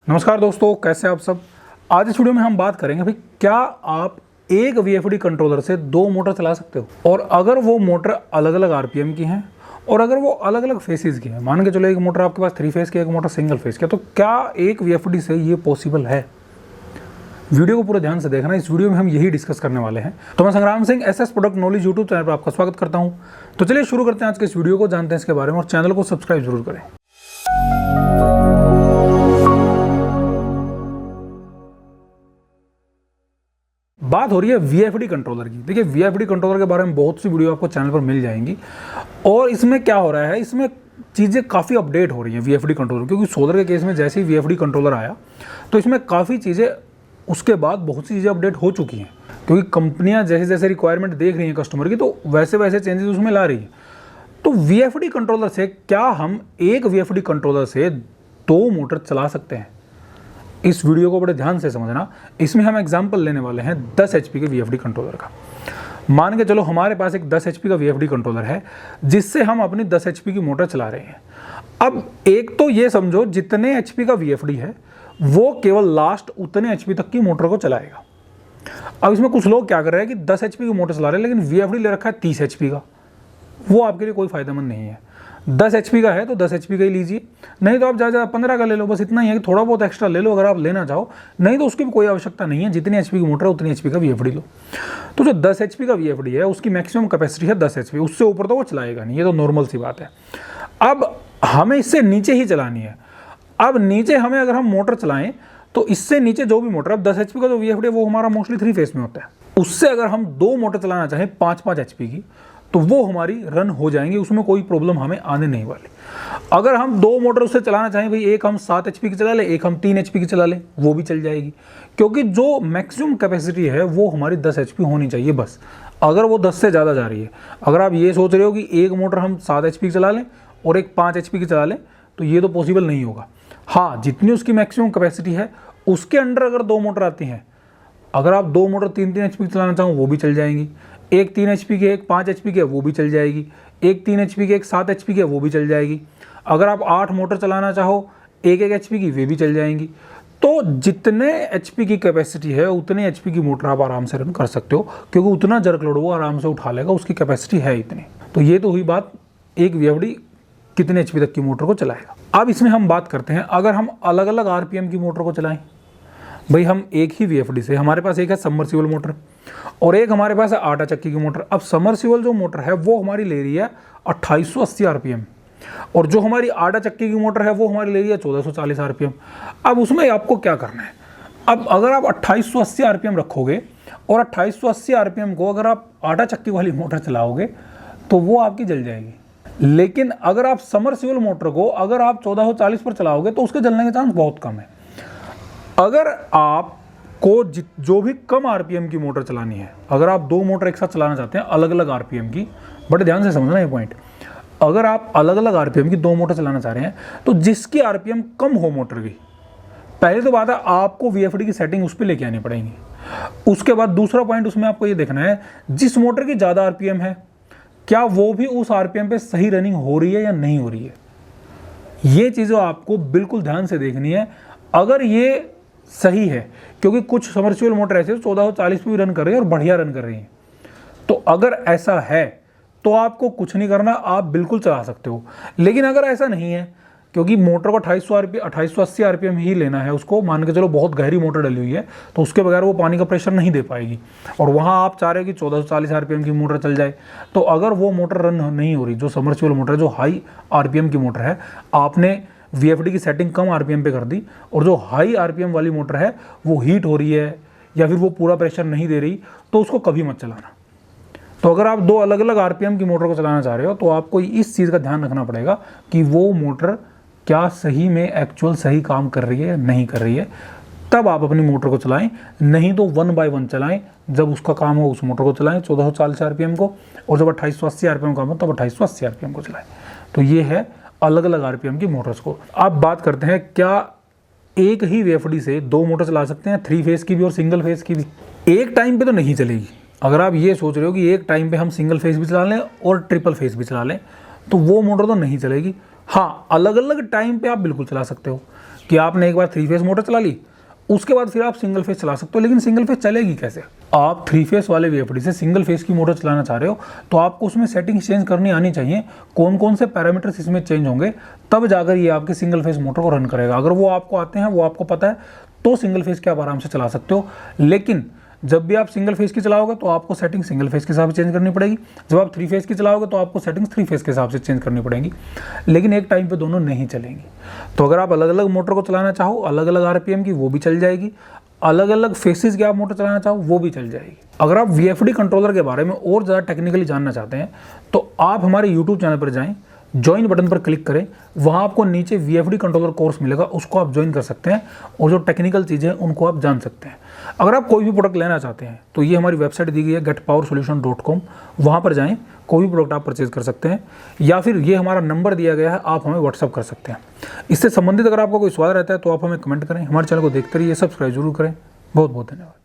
नमस्कार दोस्तों, कैसे आप सब। आज इस वीडियो में हम बात करेंगे भाई क्या आप एक वीएफडी कंट्रोलर से दो मोटर चला सकते हो, और अगर वो मोटर अलग अलग आरपीएम की हैं और अगर वो अलग अलग फेसेस की हैं। मान के चलो एक मोटर आपके पास 3 फेस की, एक मोटर सिंगल फेस की, तो क्या एक वीएफडी से ये पॉसिबल है? वीडियो को पूरे ध्यान से देखना, इस वीडियो में हम यही डिस्कस करने वाले हैं। तो मैं संग्राम Singh SS product knowledge YouTube channel पर आपका स्वागत करता हूं। तो चलिए शुरू करते हैं आज के इस वीडियो को, जानते हैं इसके बारे में और चैनल को सब्सक्राइब जरूर करें। बात हो रही है वीएफडी कंट्रोलर की। देखिए वीएफडी कंट्रोलर के बारे में बहुत सी वीडियो आपको चैनल पर मिल जाएंगी, और इसमें क्या हो रहा है, इसमें चीज़ें काफ़ी अपडेट हो रही हैं वीएफडी कंट्रोलर। क्योंकि सोलर के केस में जैसे ही वीएफडी कंट्रोलर आया तो इसमें काफ़ी चीज़ें, उसके बाद बहुत सी चीज़ें अपडेट हो चुकी हैं। क्योंकि कंपनियां जैसे जैसे रिक्वायरमेंट देख रही हैं कस्टमर की, तो वैसे वैसे चेंजेस उसमें ला रही है। तो वीएफडी कंट्रोलर से क्या हम एक वीएफडी कंट्रोलर से दो मोटर चला सकते हैं? इस वीडियो को बड़े ध्यान से समझना। इसमें हम एग्जांपल लेने वाले हैं 10 एचपी के वीएफडी कंट्रोलर का। मान के चलो हमारे पास एक 10 एचपी का वीएफडी कंट्रोलर है जिससे हम अपनी 10 एचपी की मोटर चला रहे हैं। अब एक तो ये समझो जितने एचपी का वीएफडी है वो केवल लास्ट उतने एचपी तक की मोटर को चलाएगा। अब इसमें कुछ लोग क्या कर रहे हैं कि 10 एचपी की मोटर चला रहे हैं लेकिन वीएफडी ले रखा है 30 एचपी का। वो आपके लिए कोई फायदेमंद नहीं है। 10 एचपी का है तो 10 एचपी का ही लीजिए, नहीं तो आप ज़्यादा 15 का ले लो। बस इतना ही है कि थोड़ा बहुत एक्स्ट्रा ले लो अगर आप लेना चाहो, नहीं तो उसकी भी कोई आवश्यकता नहीं है। जितनी एचपी की मोटर है उतनी एचपी का वीएफडी लो। तो जो 10 एचपी का वीएफडी है उसकी मैक्सिमम कैपेसिटी है 10 एचपी, उससे ऊपर तो वो चलाएगा नहीं, ये तो नॉर्मल सी बात है। अब हमें इससे नीचे ही चलानी है। अब नीचे हमें अगर हम मोटर चलाएं तो इससे नीचे जो भी मोटर, अब 10 एचपी का जो वीएफडी है वो हमारा मोस्टली 3 फेस में होता है, उससे अगर हम दो मोटर चलाना चाहें 5-5 एचपी की तो वो हमारी रन हो जाएंगी, उसमें कोई प्रॉब्लम हमें आने नहीं वाली। अगर हम दो मोटर उससे चलाना चाहें, भाई एक हम 7 एचपी की चला लें, एक हम 3 एचपी की चला लें, वो भी चल जाएगी। क्योंकि जो मैक्सिमम कैपेसिटी है वो हमारी 10 एचपी होनी चाहिए बस। अगर वो 10 से ज़्यादा जा रही है, अगर आप ये सोच रहे हो कि एक मोटर हम 7 एचपी की चला लें और एक 5 एचपी की चला लें, तो ये तो पॉसिबल नहीं होगा। हाँ, जितनी उसकी मैक्सिमम कैपेसिटी है उसके अंडर अगर दो मोटर आती हैं, अगर आप दो मोटर 3-3 एचपी की चलाना चाहो वो भी चल जाएंगी। एक 3 एचपी की, एक 5 एचपी की है वो भी चल जाएगी। एक 3 एचपी की, एक 7 एचपी की है वो भी चल जाएगी। अगर आप 8 मोटर चलाना चाहो एक एचपी की, वे भी चल जाएंगी। तो जितने एचपी की कैपेसिटी है उतने एचपी की मोटर आप आराम से रन कर सकते हो, क्योंकि उतना जर्क लोड वो आराम से उठा लेगा, उसकी कैपेसिटी है इतनी। तो ये तो हुई बात एक वीएफडी कितने एचपी तक की मोटर को चलाएगा। अब इसमें हम बात करते हैं अगर हम अलग अलग आरपीएम की मोटर को चलाएं। भाई हम एक ही वीएफडी से, हमारे पास एक है सबमर्सिबल मोटर और एक हमारे पास है आटा चक्की की मोटर। अब सबमर्सिबल जो मोटर है वो हमारी ले रही है 2880 आरपीएम, और जो हमारी आटा चक्की की मोटर है वो हमारी ले रही है 1440 आरपीएम। अब उसमें आपको क्या करना है, अब अगर आप 2880 आरपीएम रखोगे और 2880 आरपीएम को अगर आप आटा चक्की वाली मोटर चलाओगे तो वो आपकी जल जाएगी। लेकिन अगर आप सबमर्सिबल मोटर को अगर आप 1440 पर चलाओगे तो उसके जलने के चांस बहुत कम है। अगर आपको जो भी कम आरपीएम की मोटर चलानी है, अगर आप दो मोटर एक साथ चलाना चाहते हैं अलग अलग आरपीएम की, बड़े ध्यान से समझना ये पॉइंट, अगर आप अलग अलग आरपीएम की दो मोटर चलाना चाह रहे हैं तो जिसकी आरपीएम कम हो मोटर की, पहले तो बात है आपको वीएफडी की सेटिंग उस पर लेके आनी पड़ेगी। उसके बाद दूसरा पॉइंट उसमें आपको ये देखना है जिस मोटर की ज़्यादा आरपीएम है क्या वो भी उस आरपीएम पे सही रनिंग हो रही है या नहीं हो रही है। ये चीज़ें आपको बिल्कुल ध्यान से देखनी है। अगर ये सही है, क्योंकि कुछ सबमर्सिबल मोटर ऐसे 1440 पे भी रन कर रही है और बढ़िया रन कर रही है, तो अगर ऐसा है तो आपको कुछ नहीं करना, आप बिल्कुल चला सकते हो। लेकिन अगर ऐसा नहीं है, क्योंकि मोटर को 2880 आरपीएम ही लेना है, उसको मान के चलो बहुत गहरी मोटर डली हुई है तो उसके बगैर वो पानी का प्रेशर नहीं दे पाएगी, और वहाँ आप चाह रहे हो कि 1440 आरपीएम की मोटर चल जाए, तो अगर वो मोटर रन नहीं हो रही, जो सबमर्सिबल मोटर है, जो हाई आरपीएम की मोटर है, आपने वीएफडी की सेटिंग कम आरपीएम पे कर दी और जो हाई आरपीएम वाली मोटर है वो हीट हो रही है या फिर वो पूरा प्रेशर नहीं दे रही, तो उसको कभी मत चलाना। तो अगर आप दो अलग अलग आरपीएम की मोटर को चलाना चाह रहे हो तो आपको इस चीज़ का ध्यान रखना पड़ेगा कि वो मोटर क्या सही में एक्चुअल सही काम कर रही है या नहीं कर रही है, तब आप अपनी मोटर को चलाएं। नहीं तो 1 बाय 1 चलाएं, जब उसका काम हो उस मोटर को चलाएं 1440 आरपीएम को, और जब 2880 आरपीएम काम हो तब 2880 आरपीएम को चलाएं। तो ये है अलग अलग आरपीएम की मोटर्स को। अब बात करते हैं क्या एक ही वीएफडी से दो मोटर चला सकते हैं, 3 फेस की भी और सिंगल फेस की भी। एक टाइम पे तो नहीं चलेगी। अगर आप ये सोच रहे हो कि एक टाइम पे हम सिंगल फेस भी चला लें और ट्रिपल फेस भी चला लें, तो वो मोटर तो नहीं चलेगी। हाँ, अलग अलग टाइम पे आप बिल्कुल चला सकते हो, कि आपने एक बार 3 फेस मोटर चला ली, उसके बाद फिर आप सिंगल फेस चला सकते हो। लेकिन सिंगल फेस चलेगी कैसे? आप 3 फेस वाले VFD से सिंगल फेस की मोटर चलाना चाह रहे हो तो आपको उसमें सेटिंग्स चेंज करनी आनी चाहिए, कौन कौन से पैरामीटर्स इसमें चेंज होंगे, तब जाकर ये आपके सिंगल फेस मोटर को रन करेगा। अगर वो आपको आते हैं, वो आपको पता है, तो सिंगल फेस के आप आराम से चला सकते हो। लेकिन जब भी आप सिंगल फेस की चलाओगे तो आपको सेटिंग सिंगल फेस के हिसाब से चेंज करनी पड़ेगी। जब आप 3 फेस की चलाओगे तो आपको सेटिंग्स 3 फेस के हिसाब से चेंज करनी पड़ेगी। लेकिन एक टाइम पे दोनों नहीं चलेंगी। तो अगर आप अलग अलग मोटर को चलाना चाहो, अलग अलग RPM की, वो भी चल जाएगी। अलग अलग फेसेस की आप मोटर चलाना चाहो, वो भी चल जाएगी। अगर आप VFD कंट्रोलर के बारे में और ज़्यादा टेक्निकली जानना चाहते हैं तो आप हमारे यूट्यूब चैनल पर जाएँ, ज्वाइन बटन पर क्लिक करें, वहाँ आपको नीचे VFD कंट्रोलर कोर्स मिलेगा, उसको आप ज्वाइन कर सकते हैं और जो टेक्निकल चीज़ें हैं उनको आप जान सकते हैं। अगर आप कोई भी प्रोडक्ट लेना चाहते हैं तो ये हमारी वेबसाइट दी गई है getpowersolution.com, वहाँ पर जाएं, कोई भी प्रोडक्ट आप परचेज कर सकते हैं, या फिर ये हमारा नंबर दिया गया है, आप हमें व्हाट्सअप कर सकते हैं। इससे संबंधित अगर आपका कोई सवाल रहता है तो आप हमें कमेंट करें। हमारे चैनल को देखते रहिए, सब्सक्राइब जरूर करें। बहुत बहुत धन्यवाद।